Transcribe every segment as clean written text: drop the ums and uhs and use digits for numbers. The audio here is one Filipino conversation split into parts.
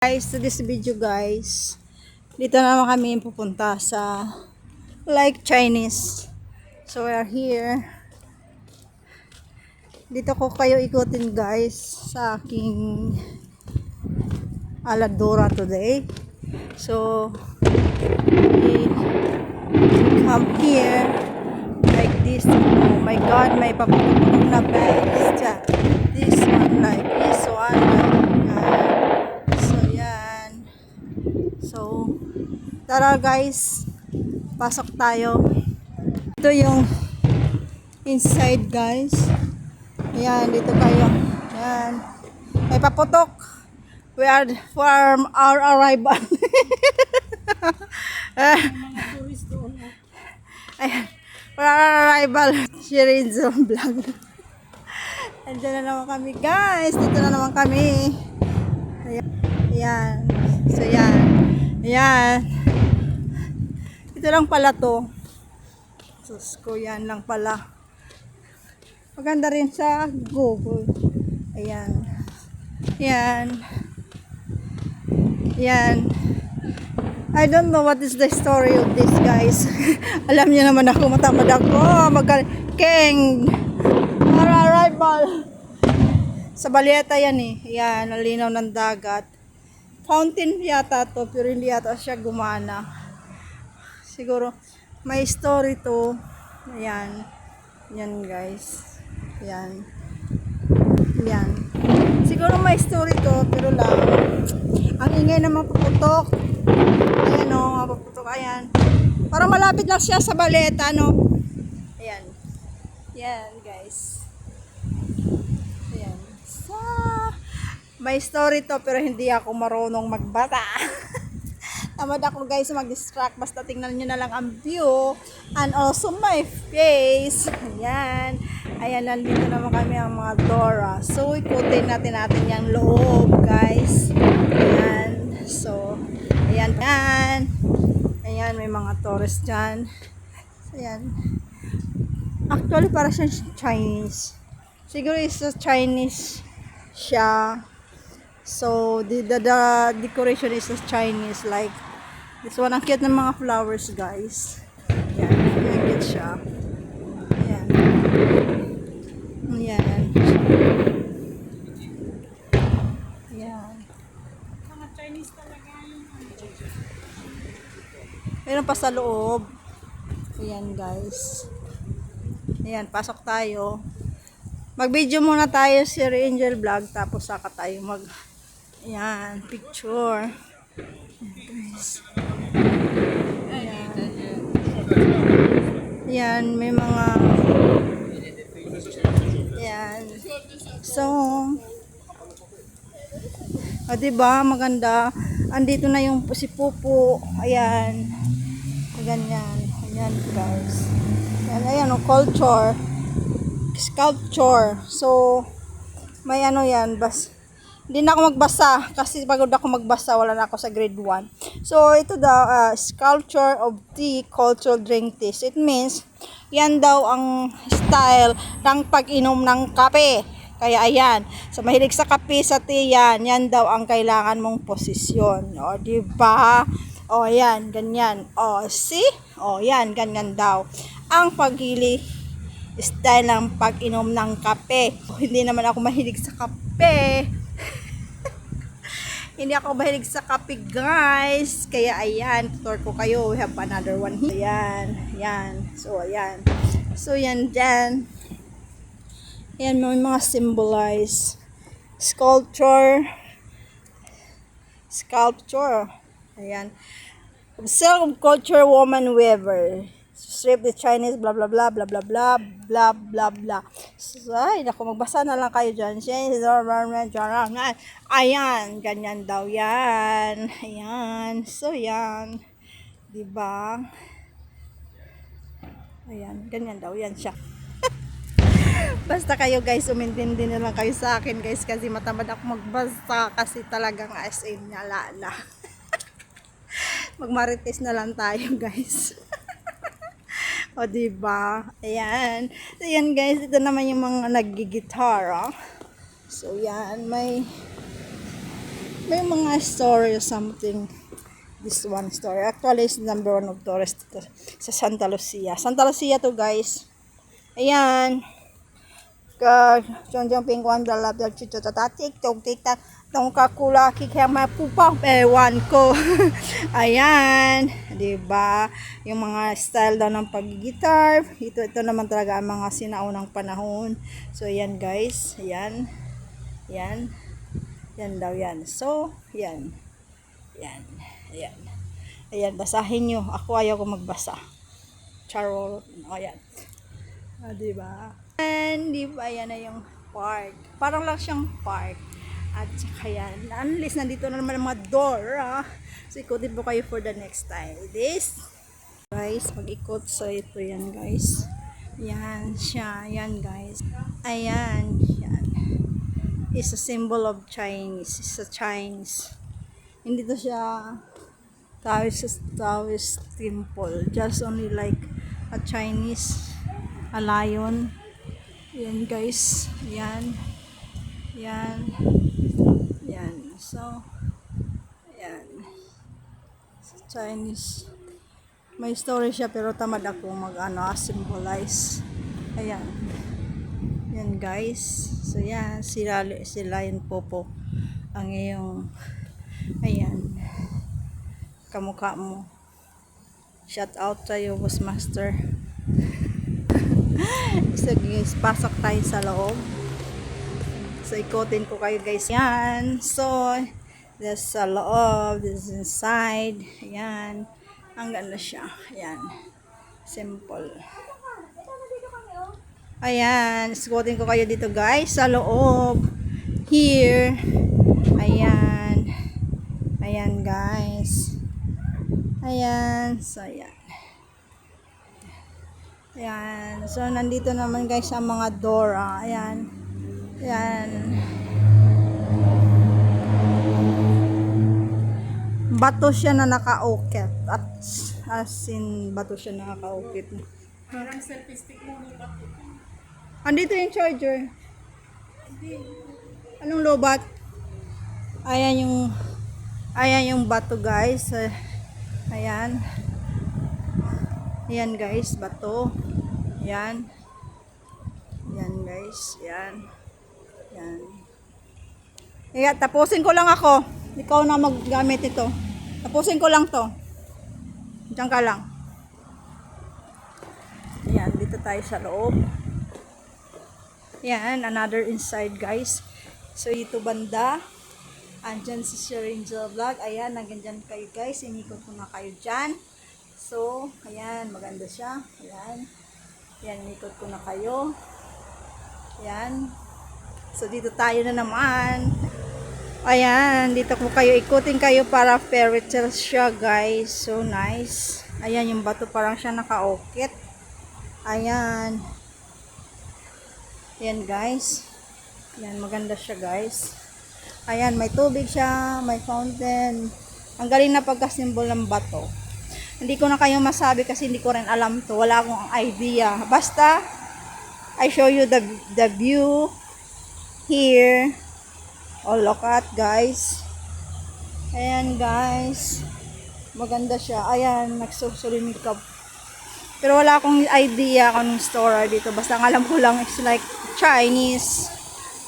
Guys, to this video guys, dito naman kami pupunta sa like Chinese. So we are here. Dito ko kayo ikutin guys sa aking Aladora today. So we come here like this. Oh my god, may paputok na bags. This one like this one like So, tara guys, pasok tayo. Ito yung inside guys. Ayan, dito tayo. Ayan. May paputok. We are from our arrival. Ayan. For our arrival. Shirinzo vlog. Andiyan na naman kami guys. Dito na naman kami. Ayan. Ayan. So, yan. Ayan. Ito lang pala to. Sus ko, yan lang pala. Maganda rin sa Google. Ayan. Ayan. Ayan. I don't know what is the story of this guys. Alam niyo naman ako, matamad ako. King. Our arrival. Sa Baleta yan eh. Ayan, nalinaw ng dagat. Fountain yata to, pero hindi yata siya gumana. Siguro may story to. Ayan. Yan guys. Ayan. Ayan. Siguro may story to, pero lang ang ingay na mapuputok. Ayan o, mapuputok. Ayan. Para malapit lang siya sa Baleta, no? Ayan. Ayan guys. Ayan. May story to pero hindi ako marunong magbata. Tamad ako guys mag-distract. Basta tingnan nyo na lang ang view. And also my face. Ayan. Ayan, nandito naman kami ang mga Dora. So, ikutin natin yung loob guys. Ayan. So, ayan. Ayan. Ayan, may mga tourist dyan. Ayan. Actually, para siyang Chinese. Siguro is Chinese siya. So, the decoration is Chinese. Like, this one, ang cute ng mga flowers, guys. Ayan, ang cute siya. Ayan. Ayan. Ayan. Mga Chinese talaga yun. Meron pa sa loob. Ayan, guys. Ayan, pasok tayo. Mag-video muna tayo si Angel Vlog, tapos saka tayo ayan, picture. Guys. Ayan. Ayan, may mga ayan. So, diba, maganda. Andito na yung si Pupu. Ayan. Ganyan. Ayan, guys. Ayan, ayan, culture. Sculpture. So, may ano yan, hindi na ako magbasa kasi pagod ako magbasa, wala na ako sa grade 1. So, ito daw, sculpture of tea, cultural drink tea. It means, yan daw ang style ng pag-inom ng kape. Kaya ayan, sa mahilig sa kape, sa tea, yan daw ang kailangan mong posisyon. O, diba? O, yan, ganyan. O, see? O, yan, ganyan daw. Ang style ng pag-inom ng kape. Hindi naman ako mahilig sa kape. Hindi ako mahilig sa kape, guys. Kaya, ayan, tutor ko kayo. We have another one here. Ayan, ayan. So, ayan. So, yan dyan. Ayan, may mga symbolize. Sculpture. Ayan. Self-culture woman weaver. Strip the Chinese, blah, blah, blah, blah, blah, blah, blah, blah, blah. So, ay, naku, magbasa na lang kayo dyan. Ayan, ganyan daw yan. Ayan, so yan. Diba? Ayan, ganyan daw yan siya. Basta kayo guys, umintindi na lang kayo sa akin guys, kasi matamad ako magbasa, kasi talagang as in nyala. Magmarites na lang tayo guys. O, diba? Ayan. So, yan guys. Ito naman yung mga nagigitara. So, yan. May may mga story or something. This one story. Actually, it's number one of tourist dito sa Santa Lucia. Santa Lucia to, guys. Ayan. Jonjong pingwan dalap dal chucho tatik tong tiktak tong kakula kikya mapupang ewan ko. Ayan, 'di ba? Yung mga style daw ng paggigitar, ito naman talaga ang mga sinaunang panahon. So ayan guys, ayan. Yan. Yan daw yan. So, yan. Yan. Ayan. Ayan, basahin nyo. Ako ayaw ko magbasa. Charot. Ayan. Di ba? And di ba yan na yung park. Parang lang siyang park. At saka yan. Unless nandito na naman ang mga door. So ikutin po kayo for the next time. This. Guys, mag-ikot. So ito yan guys. Yan siya. Yan guys. Ayan. Yan. It's a symbol of Chinese. It's a Chinese. Hindi to siya Taoist temple. Just only like a Chinese, a lion. Yan guys. Yan. Yan. Yan. So, yan. Chinese. May story siya pero tamad ako symbolize. Ayan. Yan guys. So yan. Sila yun po ang iyong ayan. Kamukha mo. Shout out tayo, Boss Master. So guys, pasok tayo sa loob. So ikotin ko kayo guys. Yan. So, this sa loob, this is inside. Ayan. Ang ganda siya. Ayan. Simple. Ayan. Ikotin ko kayo dito guys. Sa loob. Here. Ayan. Ayan guys. Ayan. So, ayan. Ayan. So, nandito naman guys ang mga door. Ayan. Ayan. Bato siya na nakaukit. At as in, bato siya na nakaukit. Parang selfie stick mo ng bato. Andito yung charger. Anong lobat? Ayan yung bato guys. Ayan. Ayan guys, bato. Ayan. Ayan guys, ayan. Ayan. Ayan, tapusin ko lang ako. Ikaw na maggamit ito. Tapusin ko lang to. Diyan ka lang. Ayan, dito tayo sa loob. Ayan, another inside guys. So, ito banda. Andyan si Sir Angel Vlog. Ayan, nagandyan kayo guys. Inikot ko na kayo dyan. So, ayan, maganda siya. Ayan. Ayan, inikot ko na kayo. Ayan. So, dito tayo na naman. Ayan, dito ko kayo ikutin kayo para fairy tale siya guys. So, nice. Ayan, yung bato parang siya nakaukit. Ayan. Ayan guys. Ayan, maganda siya guys. Ayan, may tubig siya, may fountain. Ang galing na pagkasimbol ng bato. Hindi ko na kayo masabi kasi hindi ko rin alam to. Wala akong idea. Basta, I show you the view here. Oh, look at guys. Ayan guys. Maganda siya. Ayan, nagsusulimikap. Pero wala akong idea kung anong store dito. Basta ang alam ko lang it's like Chinese.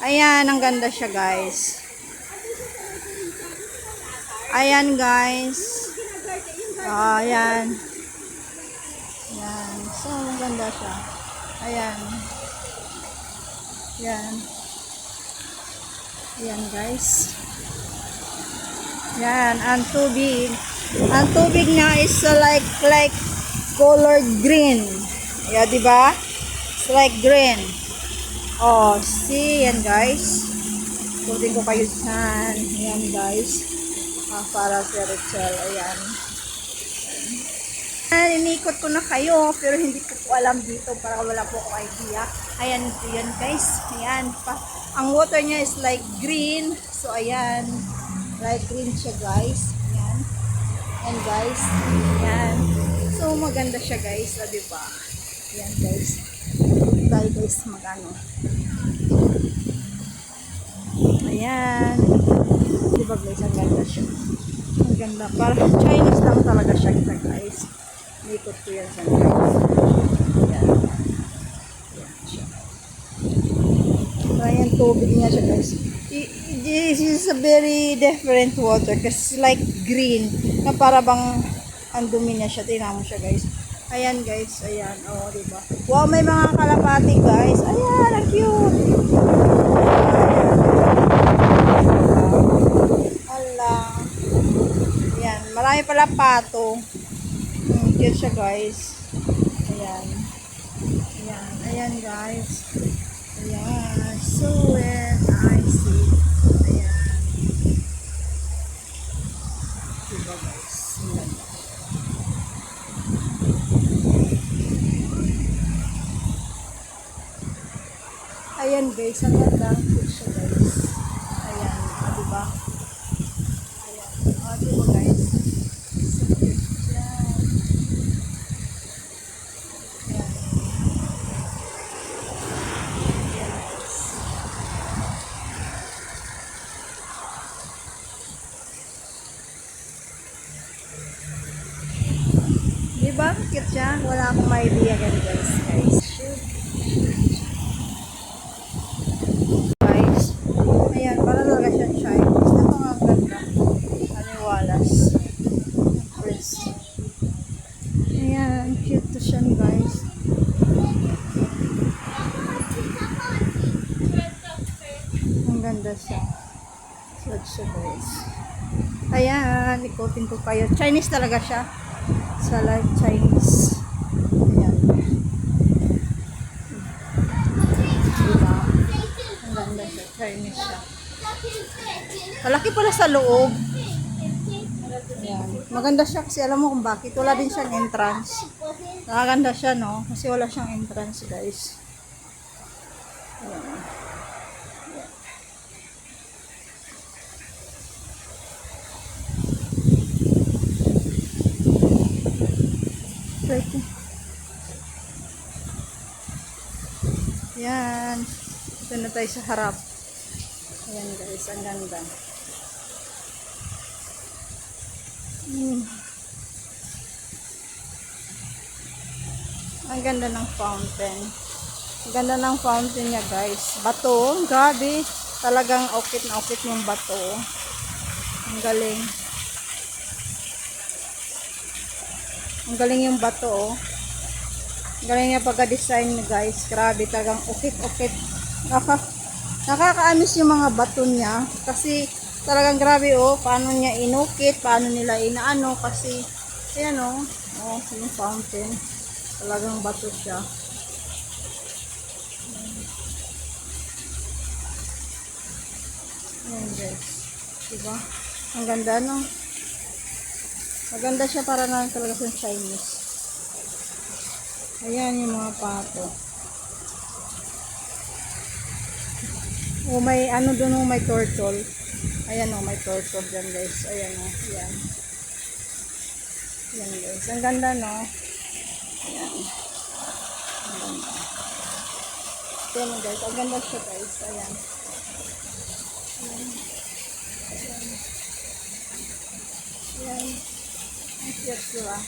Ayan, ang ganda siya guys. Ayan guys. Ayan. Ayan. So, ang ganda siya. Ayan. Ayan. Ayan guys. Ayan, ang tubig. Ang tubig niya is like colored green. Yeah, di ba? It's like green. Oh, see, yan guys. Tutin ko kayo dyan. Ayan guys. Para fairy tale. Ayan. Ayan, inikot ko na kayo. Pero hindi ko po alam dito. Para wala po akong idea. Ayan, yan guys. Ayan. Ang water niya is like green. So, ayan. Like green siya guys. Ayan. Ayan guys. Ayan. So, maganda siya guys. Diba? Ayan guys. Tayo guys magano. Ayan. Diba Diba guys, ang ganda siya. Ang ganda. Parang Chinese lang talaga siya guys. Ikot ko yan sa guys. Yan. Yan siya. Ayan, tubig niya siya guys. This is a very different water kasi like green na para bang ang dumi niya siya. Tingnan mo siya guys. Ayan guys, ayan. Oh, diba? Wow, may mga kalapati guys. Ayan, ang cute. Ala. Ayan, marami pala pato. Cute siya guys. Ayan. Ayan, ayan guys. Ayan, so I see. Ayan. Diba guys? Ayan. Ayan guys, ang ganda. Cute siya guys. Ayan, diba? Ayan, diba guys? So cute siya. Ayan. Diba? Cute siya. Wala akong idea guys. Guys. Ayan, para talaga siya Chinese. Napakaganda. Aliwalas. Prince. Ayan, cute to siya guys. Ang ganda siya. Cute siya guys. Ayan, ikutin ko kayo. Chinese talaga siya. Sa like Chinese. Ayan. Diba? Ang ganda siya. Chinese siya. Malaki pala sa loob. Ayan. Maganda siya kasi alam mo kung bakit. Wala din siyang entrance. Nakaganda siya no? Kasi wala siyang entrance guys. Ayan. Yan. Ito na tayo sa harap. Ayan guys, ang ganda. Ang ganda ng fountain. Ang ganda ng fountain niya guys. Bato, grabe. Talagang okit na okit yung bato. Ang galing. Ang galing yung bato oh. Ang galing niya pagka-design guys. Grabe, talagang ukit-ukit. Nakakaamis yung mga bato niya. Kasi talagang grabe oh. Paano niya inukit. Paano nila inaano. Kasi, ayan oh. Oh, yung fountain. Talagang bato siya. Ayan guys. Diba? Ang ganda no? Maganda siya para na talaga sa Chinese. Ayan yung mga pato. O may ano doon, may turtle. Ayan o, may turtle dyan guys. Ayan o, ayan. Ayan guys. Ang ganda no? Ayan. Ang ganda. Ayan guys. Ang ganda siya guys. Ayan. Ayan. Ayan. Ayan. Ang cute diba?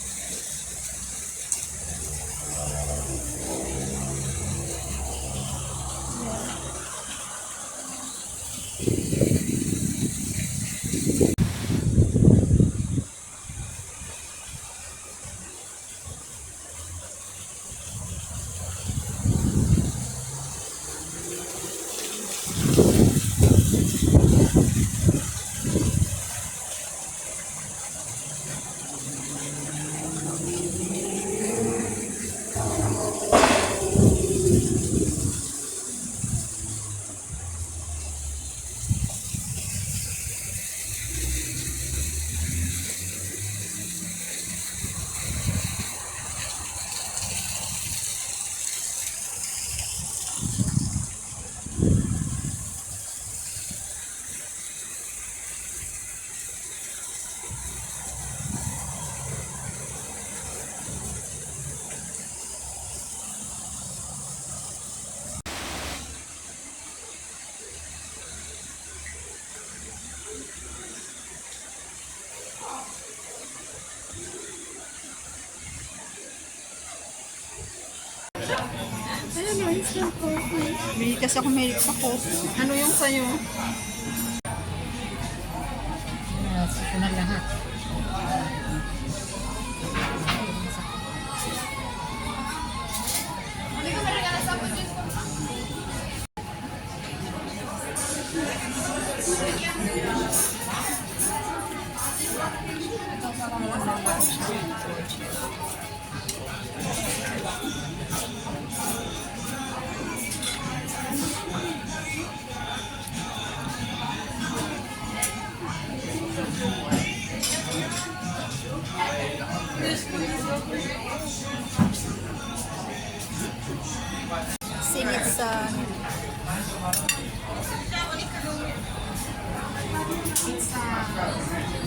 Ayun o, instant coffee. Bili kasi ako mahilig sa coffee. Ano yung sa'yo? Ito na lahat. Sinitsan. Pizza.